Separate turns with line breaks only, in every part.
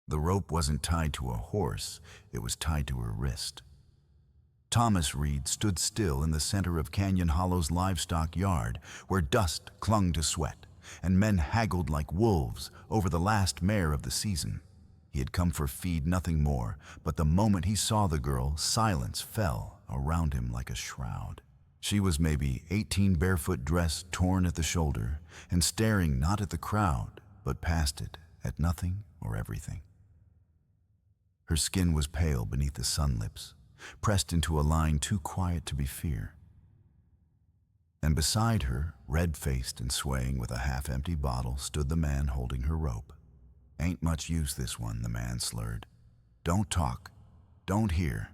The rope wasn't tied to a horse, it was tied to her wrist. Thomas Reed stood still in the center of Canyon Hollow's livestock yard, where dust clung to sweat, and men haggled like wolves over the last mare of the season. He had come for feed, nothing more, but the moment he saw the girl, silence fell around him like a shroud. She was maybe 18, barefoot dress torn at the shoulder, and staring not at the crowd, but past it, at nothing or everything. Her skin was pale beneath the sun lips, pressed into a line too quiet to be fear. And beside her, red-faced and swaying with a half-empty bottle, stood the man holding her rope. "Ain't much use this one," the man slurred. "Don't talk, don't hear,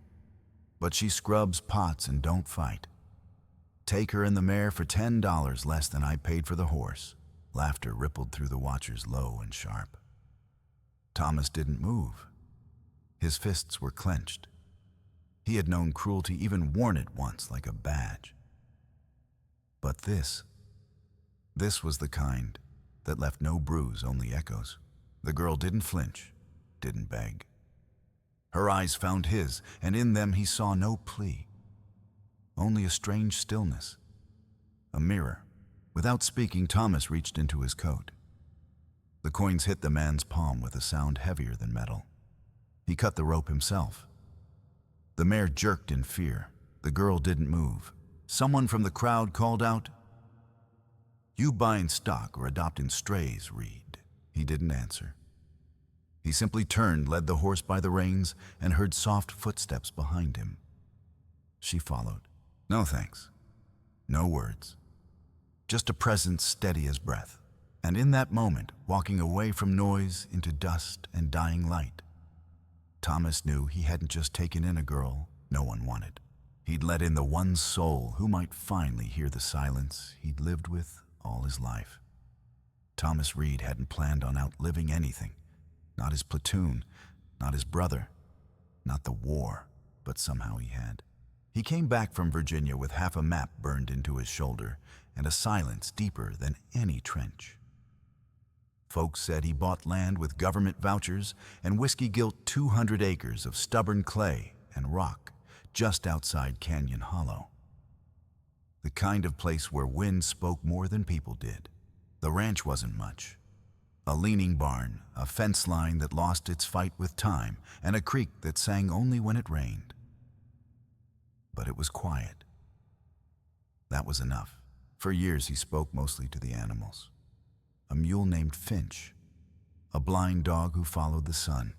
but she scrubs pots and don't fight. Take her and the mare for $10 less than I paid for the horse." Laughter rippled through the watchers, low and sharp. Thomas didn't move. His fists were clenched. He had known cruelty, even worn it once like a badge. But this was the kind that left no bruise, only echoes. The girl didn't flinch, didn't beg. Her eyes found his, and in them he saw no plea, only a strange stillness, a mirror. Without speaking, Thomas reached into his coat. The coins hit the man's palm with a sound heavier than metal. He cut the rope himself. The mare jerked in fear. The girl didn't move. Someone from the crowd called out, "You buying stock or adopting strays, Reed?" He didn't answer. He simply turned, led the horse by the reins, and heard soft footsteps behind him. She followed. No thanks. No words. Just a presence steady as breath. And in that moment, walking away from noise into dust and dying light, Thomas knew he hadn't just taken in a girl no one wanted. He'd let in the one soul who might finally hear the silence he'd lived with all his life. Thomas Reed hadn't planned on outliving anything. Not his platoon, not his brother, not the war, but somehow he had. He came back from Virginia with half a map burned into his shoulder and a silence deeper than any trench. Folks said he bought land with government vouchers and whiskey-gilt 200 acres of stubborn clay and rock just outside Canyon Hollow. The kind of place where wind spoke more than people did. The ranch wasn't much. A leaning barn, a fence line that lost its fight with time, and a creek that sang only when it rained. But it was quiet. That was enough. For years he spoke mostly to the animals. A mule named Finch, a blind dog who followed the sun.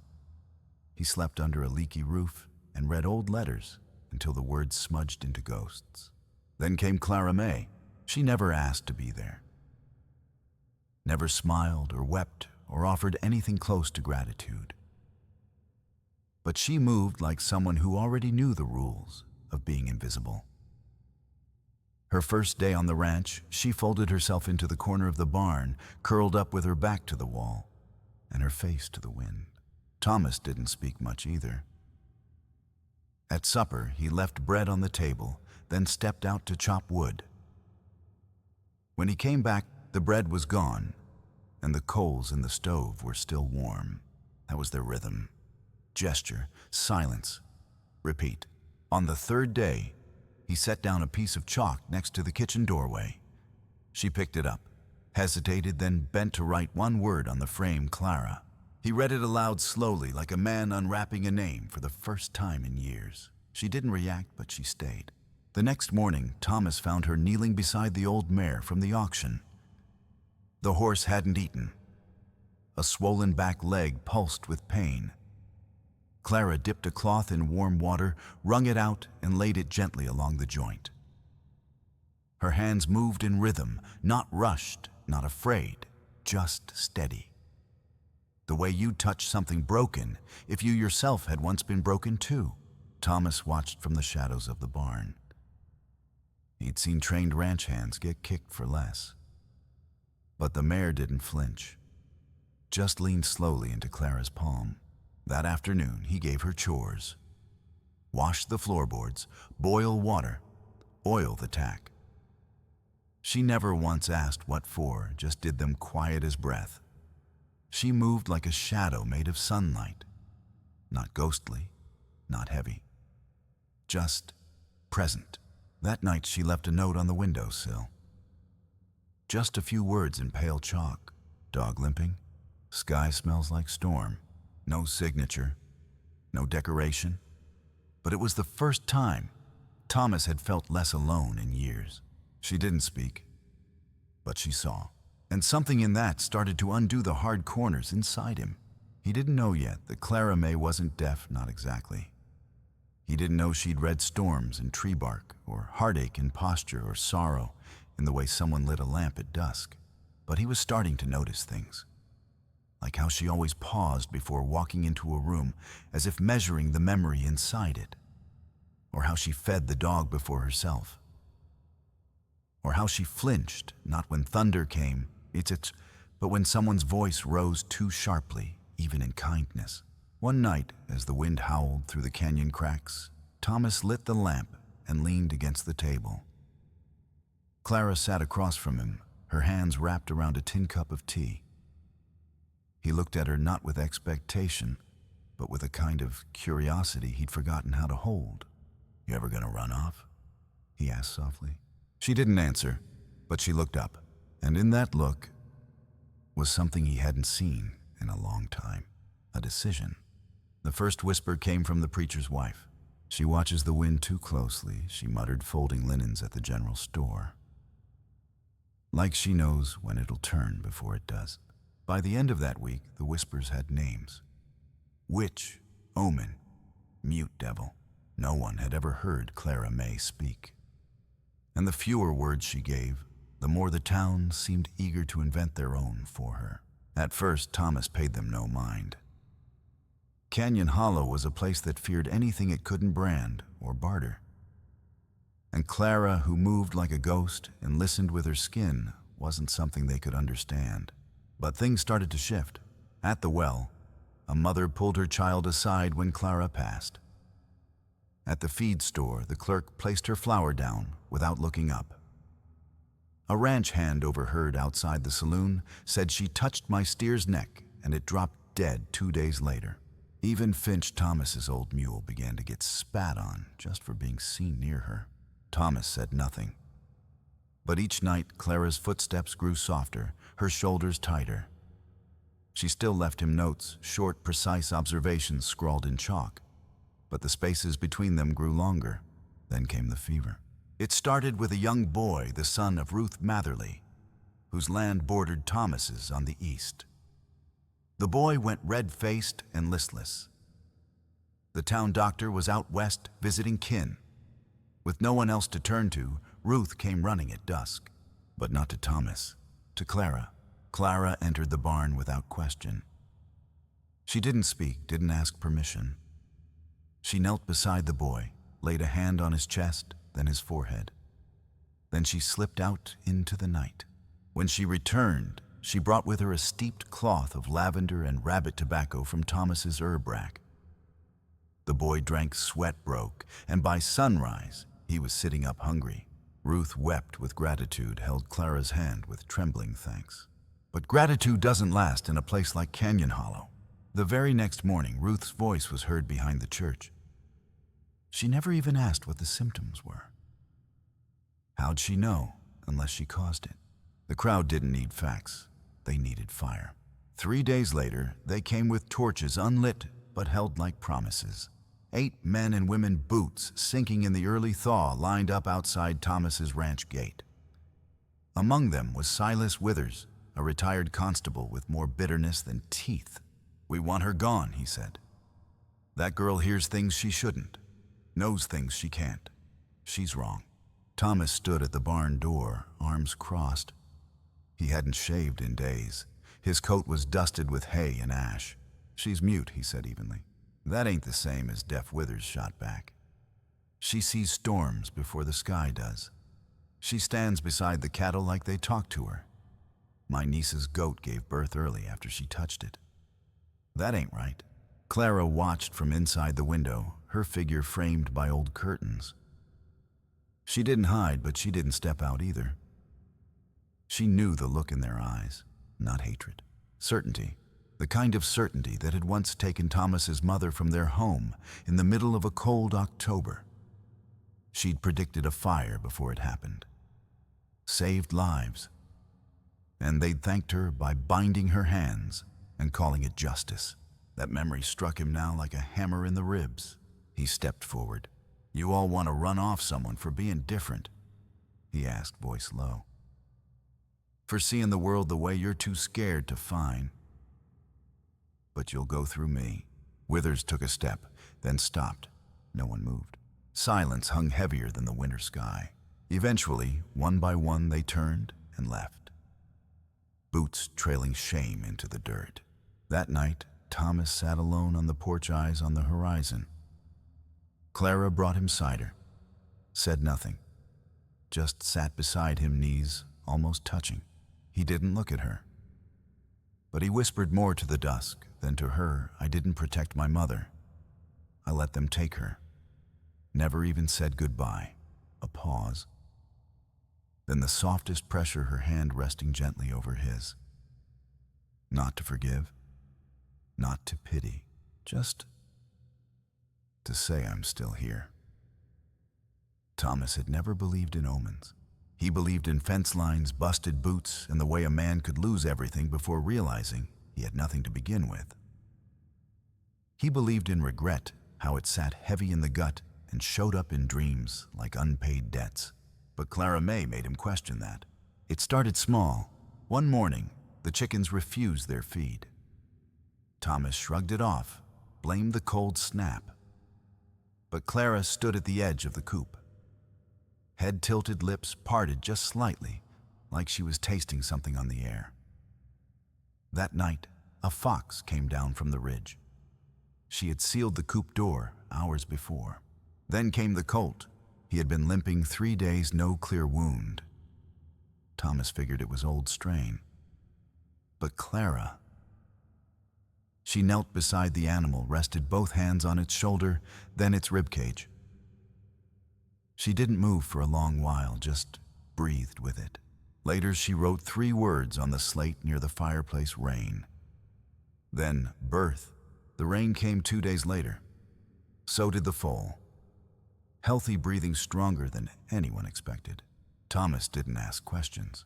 He slept under a leaky roof and read old letters until the words smudged into ghosts. Then came Clara May. She never asked to be there. Never smiled or wept or offered anything close to gratitude. But she moved like someone who already knew the rules of being invisible. Her first day on the ranch, she folded herself into the corner of the barn, curled up with her back to the wall and her face to the wind. Thomas didn't speak much either. At supper, he left bread on the table, then stepped out to chop wood. When he came back, the bread was gone, and the coals in the stove were still warm. That was their rhythm. Gesture, silence, repeat. On the third day, he set down a piece of chalk next to the kitchen doorway. She picked it up, hesitated, then bent to write one word on the frame, Clara. He read it aloud slowly, like a man unwrapping a name for the first time in years. She didn't react, but she stayed. The next morning, Thomas found her kneeling beside the old mare from the auction. The horse hadn't eaten. A swollen back leg pulsed with pain. Clara dipped a cloth in warm water, wrung it out, and laid it gently along the joint. Her hands moved in rhythm, not rushed, not afraid, just steady. The way you'd touch something broken if you yourself had once been broken too. Thomas watched from the shadows of the barn. He'd seen trained ranch hands get kicked for less. But the mare didn't flinch, just leaned slowly into Clara's palm. That afternoon, he gave her chores. Wash the floorboards, boil water, oil the tack. She never once asked what for, just did them quiet as breath. She moved like a shadow made of sunlight, not ghostly, not heavy, just present. That night she left a note on the windowsill. Just a few words in pale chalk. Dog limping. Sky smells like storm. No signature. No decoration. But it was the first time Thomas had felt less alone in years. She didn't speak, but she saw. And something in that started to undo the hard corners inside him. He didn't know yet that Clara May wasn't deaf, not exactly. He didn't know she'd read storms in tree bark, or heartache in posture, or sorrow in the way someone lit a lamp at dusk. But he was starting to notice things. Like how she always paused before walking into a room, as if measuring the memory inside it. Or how she fed the dog before herself. Or how she flinched, not when thunder came, but when someone's voice rose too sharply, even in kindness. One night, as the wind howled through the canyon cracks, Thomas lit the lamp and leaned against the table. Clara sat across from him, her hands wrapped around a tin cup of tea. He looked at her not with expectation, but with a kind of curiosity he'd forgotten how to hold. "You ever gonna run off?" he asked softly. She didn't answer, but she looked up, and in that look was something he hadn't seen in a long time, a decision. The first whisper came from the preacher's wife. "She watches the wind too closely," she muttered, folding linens at the general store. "Like she knows when it'll turn before it does." By the end of that week, the whispers had names. Witch, omen, mute devil. No one had ever heard Clara May speak. And the fewer words she gave, the more the town seemed eager to invent their own for her. At first, Thomas paid them no mind. Canyon Hollow was a place that feared anything it couldn't brand or barter. And Clara, who moved like a ghost and listened with her skin, wasn't something they could understand. But things started to shift. At the well, a mother pulled her child aside when Clara passed. At the feed store, the clerk placed her flour down without looking up. A ranch hand overheard outside the saloon said she touched my steer's neck and it dropped dead 2 days later. Even Finch, Thomas's old mule, began to get spat on just for being seen near her. Thomas said nothing. But each night, Clara's footsteps grew softer, her shoulders tighter. She still left him notes, short, precise observations scrawled in chalk. But the spaces between them grew longer. Then came the fever. It started with a young boy, the son of Ruth Matherly, whose land bordered Thomas's on the east. The boy went red-faced and listless. The town doctor was out west visiting kin. With no one else to turn to, Ruth came running at dusk. But not to Thomas, to Clara. Clara entered the barn without question. She didn't speak, didn't ask permission. She knelt beside the boy, laid a hand on his chest, then his forehead. Then she slipped out into the night. When she returned, she brought with her a steeped cloth of lavender and rabbit tobacco from Thomas's herb rack. The boy drank sweat broke, and by sunrise, he was sitting up hungry. Ruth wept with gratitude, held Clara's hand with trembling thanks. But gratitude doesn't last in a place like Canyon Hollow. The very next morning, Ruth's voice was heard behind the church. She never even asked what the symptoms were. How'd she know, unless she caused it? The crowd didn't need facts. They needed fire. 3 days later, they came with torches unlit but held like promises. 8 men and women boots sinking in the early thaw lined up outside Thomas's ranch gate. Among them was Silas Withers, a retired constable with more bitterness than teeth. "We want her gone," he said. "That girl hears things she shouldn't, knows things she can't. She's wrong." Thomas stood at the barn door, arms crossed. He hadn't shaved in days. His coat was dusted with hay and ash. "She's mute," he said evenly. "That ain't the same as Deaf Withers shot back. She sees storms before the sky does. She stands beside the cattle like they talk to her. My niece's goat gave birth early after she touched it. That ain't right." Clara watched from inside the window, her figure framed by old curtains. She didn't hide, but she didn't step out either. She knew the look in their eyes, not hatred, certainty. The kind of certainty that had once taken Thomas's mother from their home in the middle of a cold October. She'd predicted a fire before it happened, saved lives, and they'd thanked her by binding her hands and calling it justice. That memory struck him now like a hammer in the ribs. He stepped forward. "You all want to run off someone for being different?" he asked, voice low. "For seeing the world the way you're too scared to find. But you'll go through me." Withers took a step, then stopped. No one moved. Silence hung heavier than the winter sky. Eventually, one by one, they turned and left, boots trailing shame into the dirt. That night, Thomas sat alone on the porch, eyes on the horizon. Clara brought him cider, said nothing, just sat beside him, knees almost touching. He didn't look at her, but he whispered more to the dusk than to her. "I didn't protect my mother. I let them take her. Never even said goodbye." A pause. Then the softest pressure, her hand resting gently over his. Not to forgive, not to pity, just to say, "I'm still here." Thomas had never believed in omens. He believed in fence lines, busted boots, and the way a man could lose everything before realizing he had nothing to begin with. He believed in regret, how it sat heavy in the gut and showed up in dreams like unpaid debts. But Clara May made him question that. It started small. One morning, the chickens refused their feed. Thomas shrugged it off, blamed the cold snap. But Clara stood at the edge of the coop. Head tilted, lips parted just slightly, like she was tasting something on the air. That night, a fox came down from the ridge. She had sealed the coop door hours before. Then came the colt. He had been limping 3 days, no clear wound. Thomas figured it was old strain. But Clara... She knelt beside the animal, rested both hands on its shoulder, then its ribcage. She didn't move for a long while, just breathed with it. Later, she wrote 3 words on the slate near the fireplace: rain. Then, birth. The rain came 2 days later. So did the foal. Healthy, breathing stronger than anyone expected. Thomas didn't ask questions,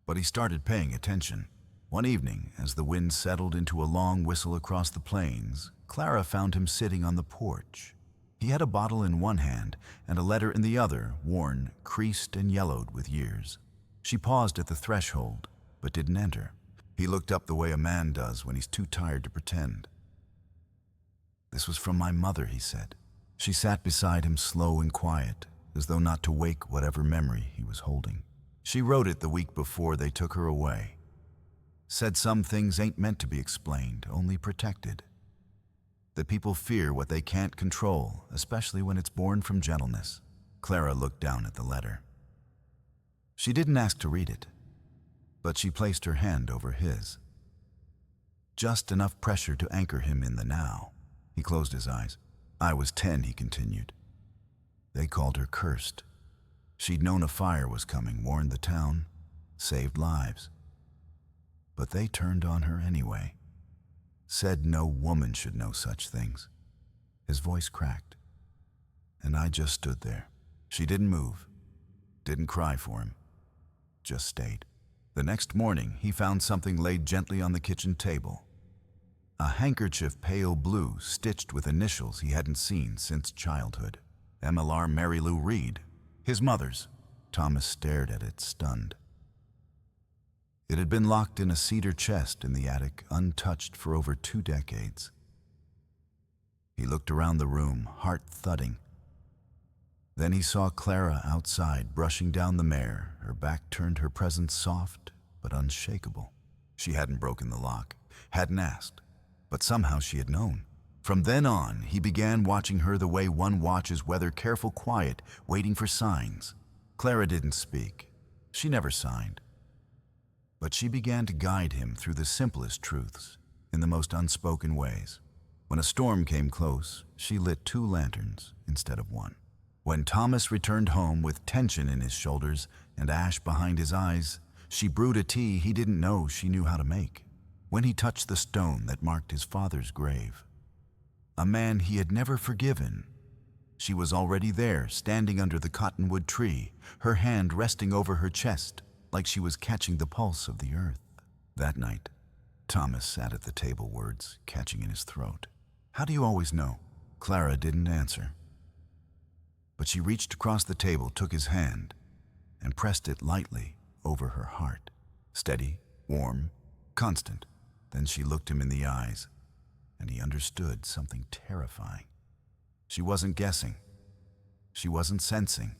but he started paying attention. One evening, as the wind settled into a long whistle across the plains, Clara found him sitting on the porch. He had a bottle in one hand and a letter in the other, worn, creased, and yellowed with years. She paused at the threshold, but didn't enter. He looked up the way a man does when he's too tired to pretend. "This was from my mother," he said. She sat beside him, slow and quiet, as though not to wake whatever memory he was holding. She wrote it the week before they took her away. Said some things ain't meant to be explained, only protected. That people fear what they can't control, especially when it's born from gentleness. Clara looked down at the letter. She didn't ask to read it, but she placed her hand over his. Just enough pressure to anchor him in the now. He closed his eyes. "I was 10, he continued. They called her cursed. She'd known a fire was coming, warned the town, saved lives. But they turned on her anyway. Said no woman should know such things." His voice cracked. "And I just stood there." She didn't move, didn't cry for him, just stayed. The next morning, he found something laid gently on the kitchen table. A handkerchief, pale blue, stitched with initials he hadn't seen since childhood. MLR Mary Lou Reed, his mother's. Thomas stared at it, stunned. It had been locked in a cedar chest in the attic, untouched for over 2 decades. He looked around the room, heart thudding. Then he saw Clara outside, brushing down the mare, her back turned, her presence soft but unshakable. She hadn't broken the lock, hadn't asked, but somehow she had known. From then on, he began watching her the way one watches weather, careful, quiet, waiting for signs. Clara didn't speak. She never signed. But she began to guide him through the simplest truths, in the most unspoken ways. When a storm came close, she lit 2 lanterns instead of 1. When Thomas returned home with tension in his shoulders and ash behind his eyes, she brewed a tea he didn't know she knew how to make. when he touched the stone that marked his father's grave. A man he had never forgiven. She was already there, standing under the cottonwood tree, her hand resting over her chest, like she was catching the pulse of the earth. That night, Thomas sat at the table, words catching in his throat. "How do you always know?" Clara didn't answer. But she reached across the table, took his hand, and pressed it lightly over her heart. Steady, warm, constant. Then she looked him in the eyes, and he understood something terrifying. She wasn't guessing. She wasn't sensing.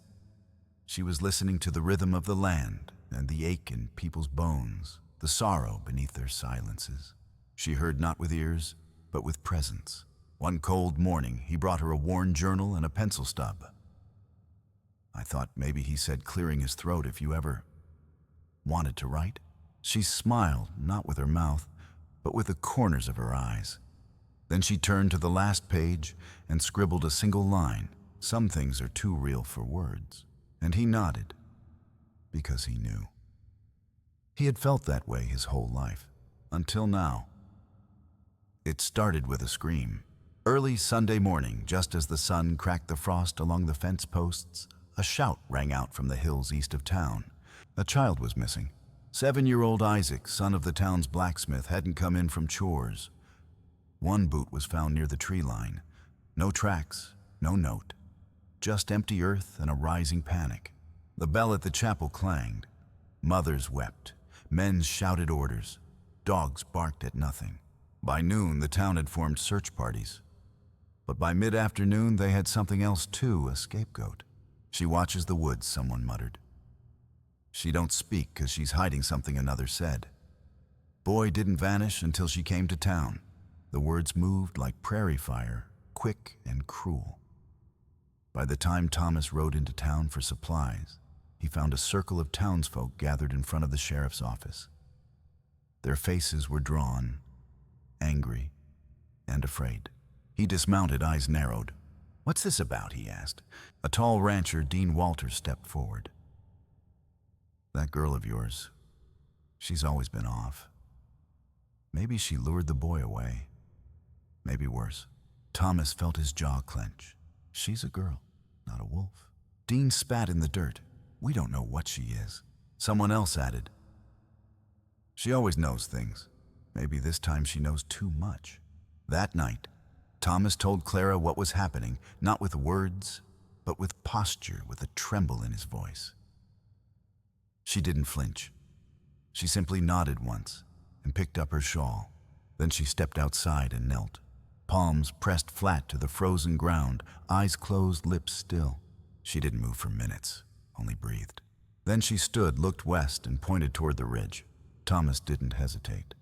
She was listening to the rhythm of the land and the ache in people's bones, the sorrow beneath their silences. She heard not with ears, but with presence. One cold morning, he brought her a worn journal and a pencil stub. "I thought maybe," he said, clearing his throat, "if you ever wanted to write." She smiled, not with her mouth, but with the corners of her eyes. Then she turned to the last page and scribbled a single line. "Some things are too real for words." And he nodded, because he knew. He had felt that way his whole life, until now. It started with a scream. Early Sunday morning, just as the sun cracked the frost along the fence posts, a shout rang out from the hills east of town. A child was missing. 7-year-old Isaac, son of the town's blacksmith, hadn't come in from chores. One boot was found near the tree line. No tracks, no note. Just empty earth and a rising panic. The bell at the chapel clanged. Mothers wept. Men shouted orders. Dogs barked at nothing. By noon, the town had formed search parties. But by mid-afternoon, they had something else too, a scapegoat. "She watches the woods," someone muttered. "She don't speak 'cause she's hiding something," another said. "Boy didn't vanish until she came to town." The words moved like prairie fire, quick and cruel. By the time Thomas rode into town for supplies, he found a circle of townsfolk gathered in front of the sheriff's office. Their faces were drawn, angry, and afraid. He dismounted, eyes narrowed. "What's this about?" he asked. A tall rancher, Dean Walters, stepped forward. "That girl of yours, she's always been off. Maybe she lured the boy away. Maybe worse." Thomas felt his jaw clench. "She's a girl, not a wolf." Dean spat in the dirt. "We don't know what she is." Someone else added, "She always knows things. Maybe this time she knows too much." That night, Thomas told Clara what was happening, not with words, but with posture, with a tremble in his voice. She didn't flinch. She simply nodded once and picked up her shawl. Then she stepped outside and knelt, palms pressed flat to the frozen ground, eyes closed, lips still. She didn't move for minutes, only breathed. Then she stood, looked west, and pointed toward the ridge. Thomas didn't hesitate.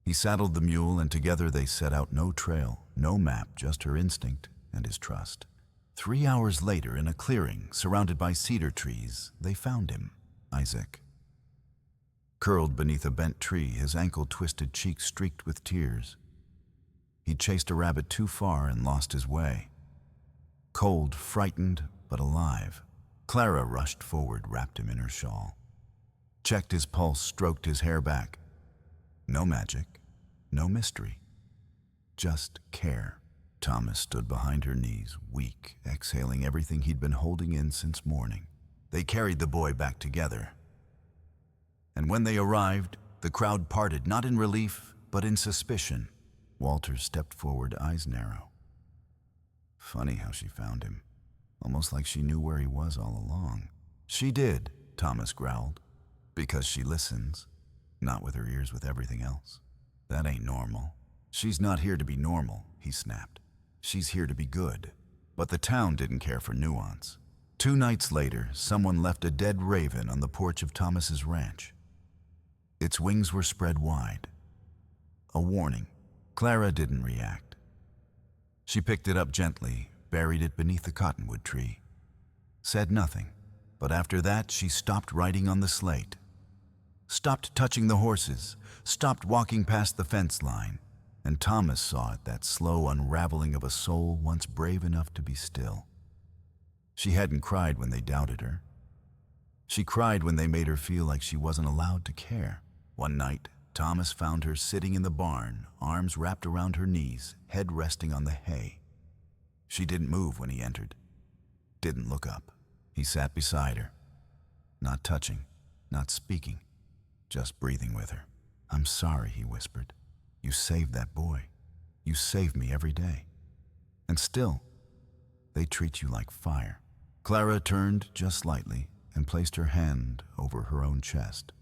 He saddled the mule, and together they set out, no trail, no map, just her instinct and his trust. 3 hours later, in a clearing surrounded by cedar trees, they found him, Isaac. Curled beneath a bent tree, his ankle-twisted cheeks streaked with tears. He'd chased a rabbit too far and lost his way. Cold, frightened, but alive. Clara rushed forward, wrapped him in her shawl. Checked his pulse, stroked his hair back. No magic, no mystery. Just care. Thomas stood behind her knees, weak, exhaling everything he'd been holding in since morning. They carried the boy back together. And when they arrived, the crowd parted, not in relief, but in suspicion. Walter stepped forward, eyes narrow. Funny how she found him. Almost like she knew where he was all along. "She did," Thomas growled. "Because she listens. Not with her ears, with everything else. That ain't normal." "She's not here to be normal," he snapped. "She's here to be good." But the town didn't care for nuance. 2 nights later, someone left a dead raven on the porch of Thomas's ranch. Its wings were spread wide. A warning. Clara didn't react. She picked it up gently, buried it beneath the cottonwood tree. Said nothing, but after that she stopped writing on the slate. Stopped touching the horses, stopped walking past the fence line, and Thomas saw it, that slow unraveling of a soul once brave enough to be still. She hadn't cried when they doubted her. She cried when they made her feel like she wasn't allowed to care. One night, Thomas found her sitting in the barn, arms wrapped around her knees, head resting on the hay. She didn't move when he entered, didn't look up. He sat beside her, not touching, not speaking, just breathing with her. "I'm sorry," he whispered. "You saved that boy. You save me every day. And still, they treat you like fire." Clara turned just slightly and placed her hand over her own chest.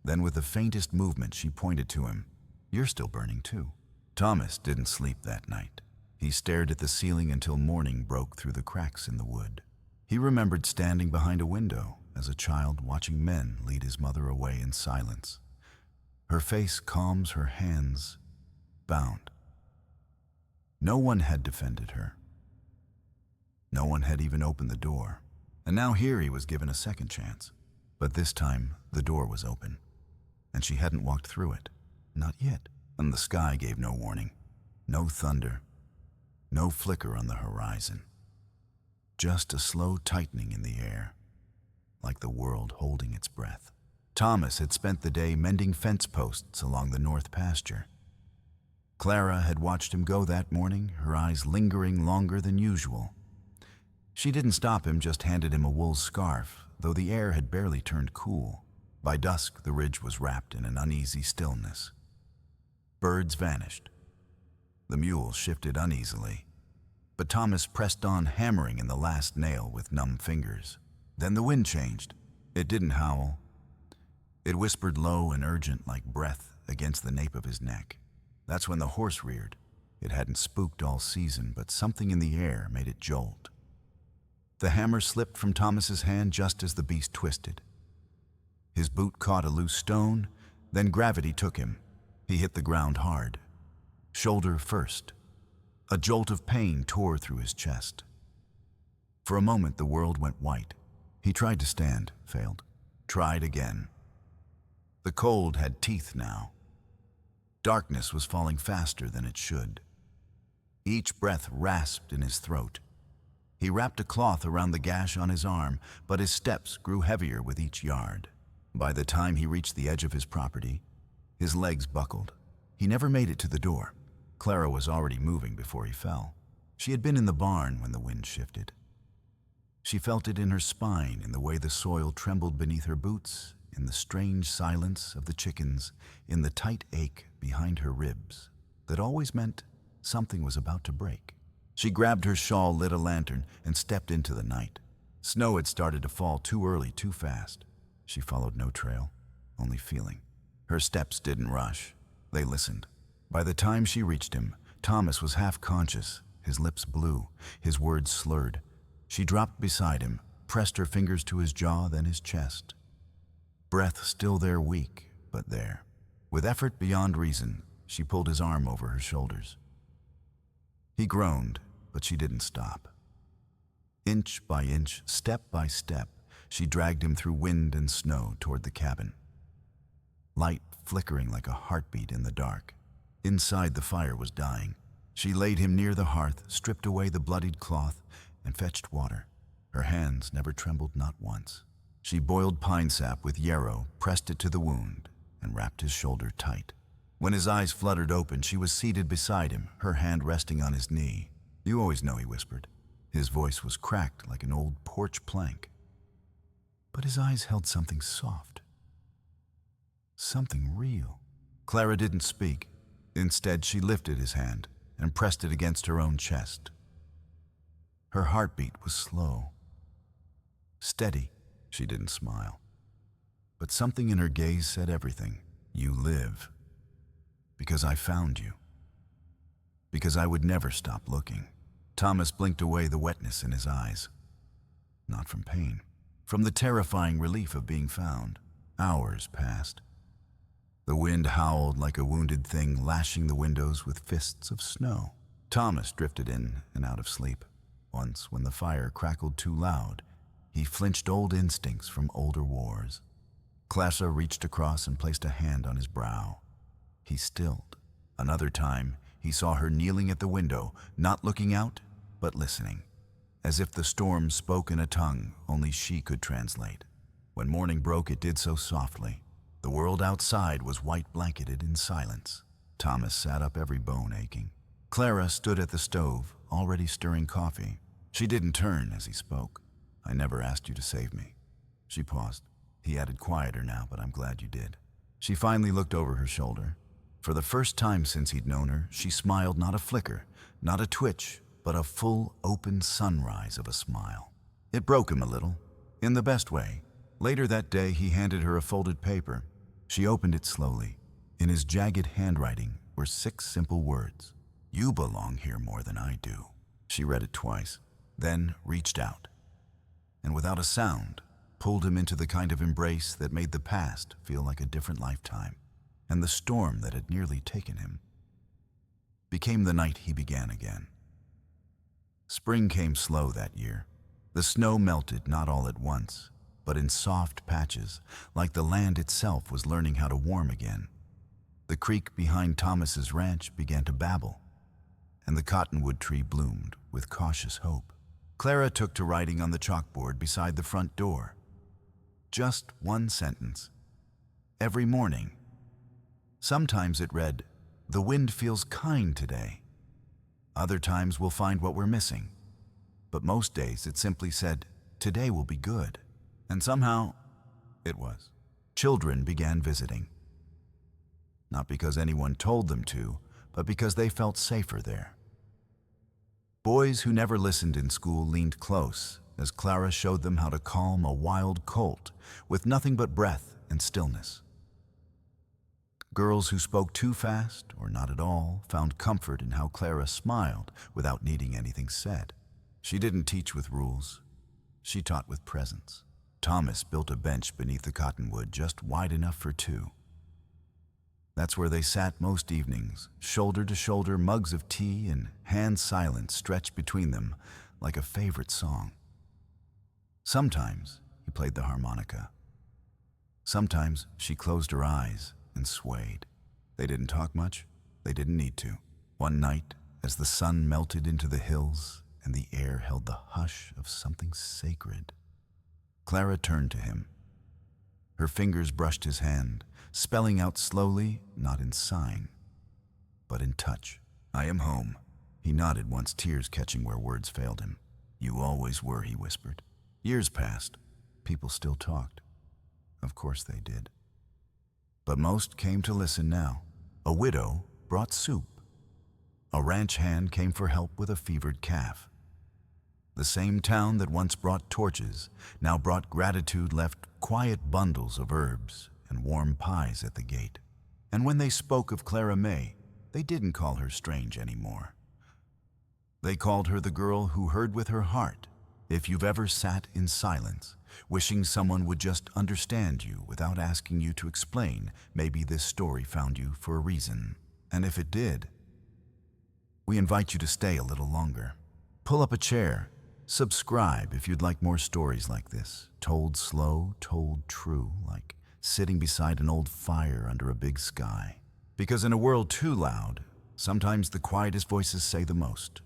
Then with the faintest movement, she pointed to him. "You're still burning too." Thomas didn't sleep that night. He stared at the ceiling until morning broke through the cracks in the wood. He remembered standing behind a window as a child watching men lead his mother away in silence. Her face calm, her hands bound. No one had defended her. No one had even opened the door. And now here he was given a second chance. But this time, the door was open. And she hadn't walked through it. Not yet. And the sky gave no warning. No thunder. No flicker on the horizon. Just a slow tightening in the air, like the world holding its breath. Thomas had spent the day mending fence posts along the north pasture. Clara had watched him go that morning, her eyes lingering longer than usual. She didn't stop him, just handed him a wool scarf, though the air had barely turned cool. By dusk, the ridge was wrapped in an uneasy stillness. Birds vanished. The mule shifted uneasily, but Thomas pressed on, hammering in the last nail with numb fingers. Then the wind changed. It didn't howl. It whispered low and urgent like breath against the nape of his neck. That's when the horse reared. It hadn't spooked all season, but something in the air made it jolt. The hammer slipped from Thomas's hand just as the beast twisted. His boot caught a loose stone, then gravity took him. He hit the ground hard, shoulder first. A jolt of pain tore through his chest. For a moment, the world went white. He tried to stand, failed. Tried again. The cold had teeth now. Darkness was falling faster than it should. Each breath rasped in his throat. He wrapped a cloth around the gash on his arm, but his steps grew heavier with each yard. By the time he reached the edge of his property, his legs buckled. He never made it to the door. Clara was already moving before he fell. She had been in the barn when the wind shifted. She felt it in her spine, in the way the soil trembled beneath her boots, in the strange silence of the chickens, in the tight ache behind her ribs that always meant something was about to break. She grabbed her shawl, lit a lantern, and stepped into the night. Snow had started to fall too early, too fast. She followed no trail, only feeling. Her steps didn't rush. They listened. By the time she reached him, Thomas was half conscious, his lips blue, his words slurred. She dropped beside him, pressed her fingers to his jaw, then his chest. Breath still there, weak, but there. With effort beyond reason, she pulled his arm over her shoulders. He groaned, but she didn't stop. Inch by inch, step by step, she dragged him through wind and snow toward the cabin. Light flickering like a heartbeat in the dark. Inside, the fire was dying. She laid him near the hearth, stripped away the bloodied cloth, and fetched water. Her hands never trembled, not once. She boiled pine sap with yarrow, pressed it to the wound, and wrapped his shoulder tight. When his eyes fluttered open, she was seated beside him, her hand resting on his knee. "You always know," he whispered. His voice was cracked like an old porch plank. But his eyes held something soft. Something real. Clara didn't speak. Instead, she lifted his hand and pressed it against her own chest. Her heartbeat was slow. Steady. She didn't smile. But something in her gaze said everything. "You live. Because I found you. Because I would never stop looking." Thomas blinked away the wetness in his eyes. Not from pain. From the terrifying relief of being found. Hours passed. The wind howled like a wounded thing, lashing the windows with fists of snow. Thomas drifted in and out of sleep. Once, when the fire crackled too loud, he flinched old instincts from older wars. Clara reached across and placed a hand on his brow. He stilled. Another time, he saw her kneeling at the window, not looking out, but listening, as if the storm spoke in a tongue only she could translate. When morning broke, it did so softly. The world outside was white-blanketed in silence. Thomas sat up, every bone aching. Clara stood at the stove, already stirring coffee. She didn't turn as he spoke. "I never asked you to save me." She paused. He added, quieter now, "But I'm glad you did." She finally looked over her shoulder. For the first time since he'd known her, she smiled, not a flicker, not a twitch, but a full, open sunrise of a smile. It broke him a little, in the best way. Later that day, he handed her a folded paper. She opened it slowly. In his jagged handwriting were 6 simple words. "You belong here more than I do." She read it twice, then reached out, and without a sound, pulled him into the kind of embrace that made the past feel like a different lifetime, and the storm that had nearly taken him became the night he began again. Spring came slow that year. The snow melted not all at once, but in soft patches, like the land itself was learning how to warm again. The creek behind Thomas's ranch began to babble, and the cottonwood tree bloomed with cautious hope. Clara took to writing on the chalkboard beside the front door. Just one sentence. Every morning. Sometimes it read, "The wind feels kind today." Other times we'll find what we're missing. But most days it simply said, "Today will be good." And somehow, it was. Children began visiting. Not because anyone told them to, but because they felt safer there. Boys who never listened in school leaned close as Clara showed them how to calm a wild colt with nothing but breath and stillness. Girls who spoke too fast or not at all found comfort in how Clara smiled without needing anything said. She didn't teach with rules. She taught with presence. Thomas built a bench beneath the cottonwood just wide enough for 2. That's where they sat most evenings, shoulder to shoulder, mugs of tea and hand silence stretched between them like a favorite song. Sometimes he played the harmonica. Sometimes she closed her eyes and swayed. They didn't talk much. They didn't need to. One night, as the sun melted into the hills and the air held the hush of something sacred, Clara turned to him. Her fingers brushed his hand, spelling out slowly, not in sign, but in touch. "I am home." He nodded, once, tears catching where words failed him. "You always were," he whispered. Years passed. People still talked. Of course they did. But most came to listen now. A widow brought soup. A ranch hand came for help with a fevered calf. The same town that once brought torches now brought gratitude, left quiet bundles of herbs and warm pies at the gate. And when they spoke of Clara May, they didn't call her strange anymore. They called her the girl who heard with her heart. If you've ever sat in silence, wishing someone would just understand you without asking you to explain, maybe this story found you for a reason. And if it did, we invite you to stay a little longer. Pull up a chair. Subscribe if you'd like more stories like this, told slow, told true, like sitting beside an old fire under a big sky. Because in a world too loud, sometimes the quietest voices say the most.